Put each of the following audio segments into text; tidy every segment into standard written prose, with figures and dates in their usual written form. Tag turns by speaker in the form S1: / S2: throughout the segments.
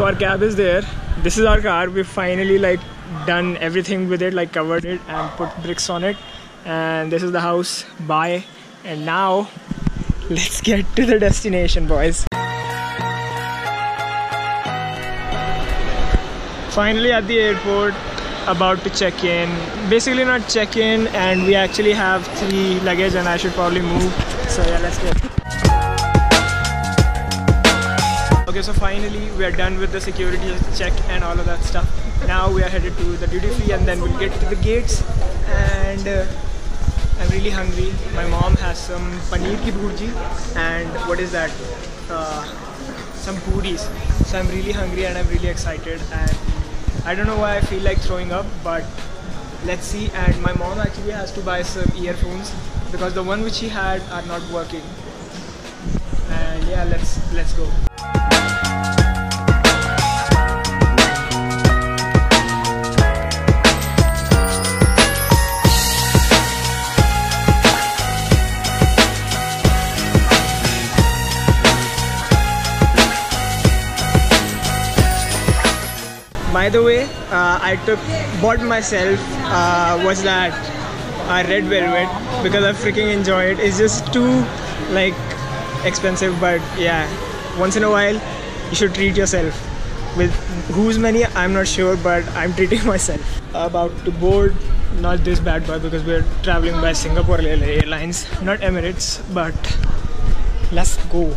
S1: So our cab is there. This is our car. We finally like done everything with it, like covered it and put bricks on it. And this is the house. Bye. And now let's get to the destination, boys. Finally at the airport, about to check in. Basically not check in, and we actually have 3 luggage and I should probably move. So yeah, let's get it. Okay, so finally we are done with the security check and all of that stuff. Now we are headed to the duty free and then we'll get to the gates. And I'm really hungry. My mom has some paneer ki bhurji and what is that? Some puris. So I'm really hungry and I'm really excited, and I don't know why I feel like throwing up, but let's see. And my mom actually has to buy some earphones because the one which she had are not working. And yeah, let's go. By the way, I bought myself what's that? Red velvet because I freaking enjoy it. It's just too like expensive, but yeah, once in a while you should treat yourself. With who's many, I'm not sure, but I'm treating myself. About to board, not this bad boy because we're traveling by Singapore Airlines, not Emirates, but let's go.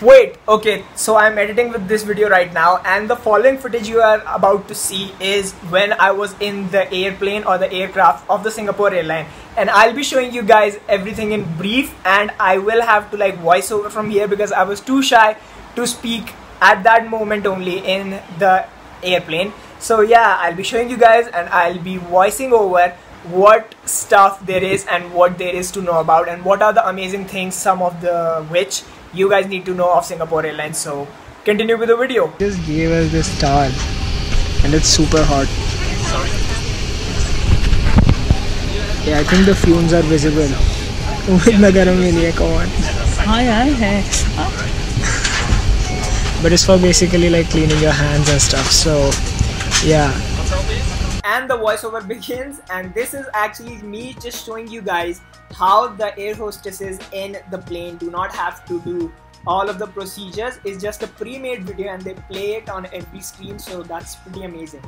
S1: Wait, okay, so I'm editing with this video right now, and the following footage you are about to see is when I was in the airplane or the aircraft of the Singapore airline, and I'll be showing you guys everything in brief, and I will have to like voice over from here because I was too shy to speak at that moment only in the airplane. So yeah, I'll be showing you guys and I'll be voicing over what stuff there is and what there is to know about and what are the amazing things, some of the which you guys need to know of Singapore Airlines. So continue with the video. Just gave us this stars and it's super hot. Yeah, I think the fumes are visible. Come on. But it's for basically like cleaning your hands and stuff. So yeah. And the voiceover begins, and this is actually me just showing you guys how the air hostesses in the plane do not have to do all of the procedures. It's just a pre-made video and they play it on every screen, so that's pretty amazing.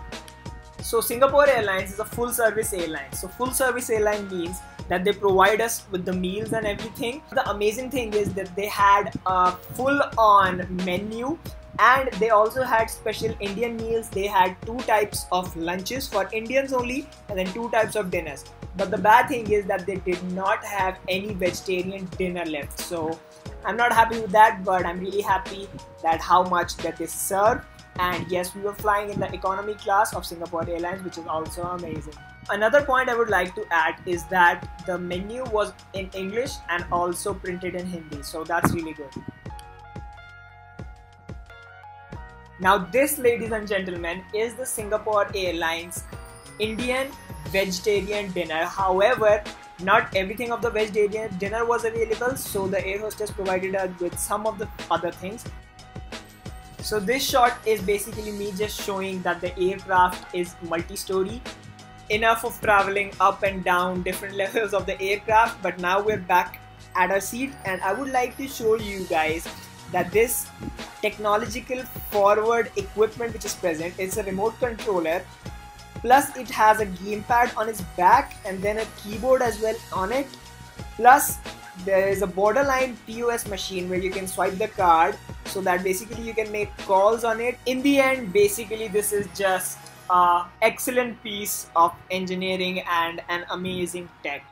S1: So Singapore Airlines is a full service airline. So full service airline means that they provide us with the meals and everything. The amazing thing is that they had a full-on menu, and they also had special Indian meals. They had 2 types of lunches for Indians only and then 2 types of dinners. But the bad thing is that they did not have any vegetarian dinner left. So I'm not happy with that, but I'm really happy that how much that they serve. And yes, we were flying in the economy class of Singapore Airlines, which is also amazing. Another point I would like to add is that the menu was in English and also printed in Hindi. So that's really good. Now this, ladies and gentlemen, is the Singapore Airlines Indian vegetarian dinner. However, not everything of the vegetarian dinner was available, so the air hostess provided us with some of the other things. So this shot is basically me just showing that the aircraft is multi-story. Enough of traveling up and down different levels of the aircraft, but now we're back at our seat, and I would like to show you guys that this technological forward equipment which is present, it's a remote controller, plus it has a gamepad on its back and then a keyboard as well on it, plus there is a borderline POS machine where you can swipe the card so that basically you can make calls on it. In the end, basically this is just an excellent piece of engineering and an amazing tech.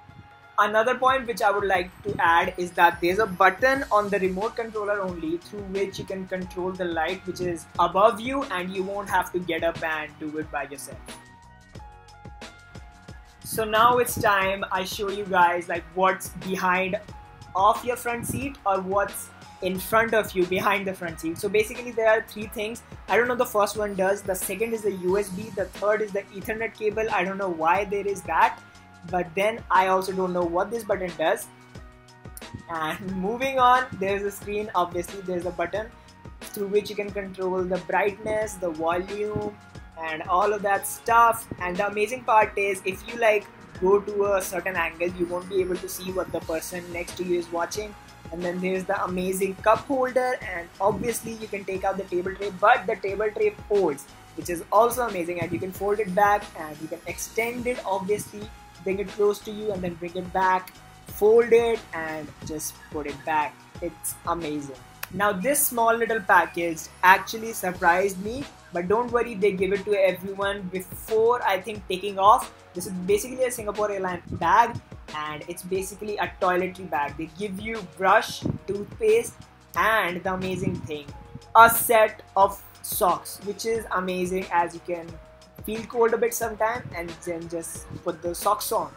S1: Another point which I would like to add is that there's a button on the remote controller only through which you can control the light which is above you, and you won't have to get up and do it by yourself. So now it's time I show you guys like what's behind of your front seat or what's in front of you behind the front seat. So basically there are three things. I don't know the first one does, the second is the USB, the third is the Ethernet cable. I don't know why there is that, but then I also don't know what this button does. And moving on, there's a screen. Obviously there's a button through which you can control the brightness, the volume, and all of that stuff. And the amazing part is, if you like go to a certain angle, you won't be able to see what the person next to you is watching. And then there's the amazing cup holder, and obviously you can take out the table tray, but the table tray folds, which is also amazing, and you can fold it back and you can extend it, obviously bring it close to you and then bring it back, fold it and just put it back. It's amazing. Now this small little package actually surprised me, but don't worry, they give it to everyone before, I think, taking off. This is basically a Singapore Airlines bag, and it's basically a toiletry bag. They give you brush, toothpaste, and the amazing thing, a set of socks, which is amazing, as you can feel cold a bit sometime and then just put the socks on.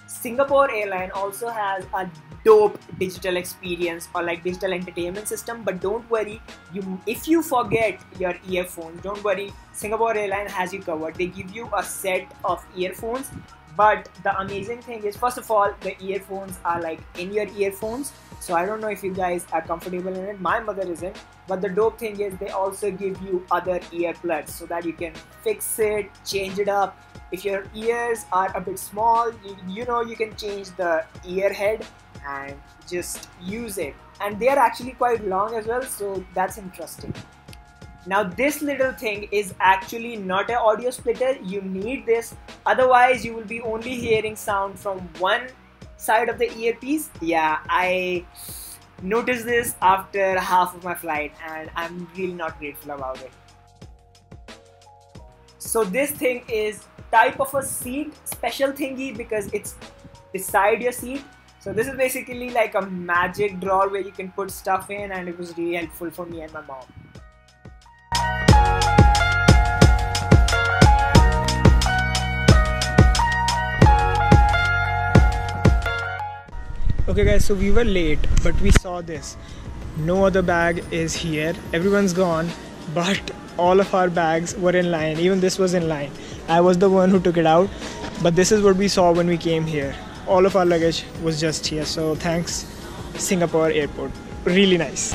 S1: Singapore Airlines also has a dope digital experience, or like digital entertainment system, but don't worry, if you forget your earphones, don't worry, Singapore Airlines has you covered. They give you a set of earphones, but the amazing thing is, first of all, the earphones are like in your earphones, so I don't know if you guys are comfortable in it. My mother isn't, but the dope thing is they also give you other earplugs so that you can fix it, change it up. If your ears are a bit small, you know, you can change the ear head and just use it, and they are actually quite long as well, so that's interesting. Now this little thing is actually not an audio splitter. You need this, otherwise you will be only hearing sound from one side of the earpiece. Yeah, I noticed this after half of my flight and I'm really not grateful about it. So this thing is type of a seat special thingy because it's beside your seat. So this is basically like a magic drawer where you can put stuff in, and it was really helpful for me and my mom. Okay guys, so we were late, but we saw this. No other bag is here. Everyone's gone, but all of our bags were in line. Even this was in line. I was the one who took it out, but this is what we saw when we came here. All of our luggage was just here. So thanks, Singapore airport. Really nice.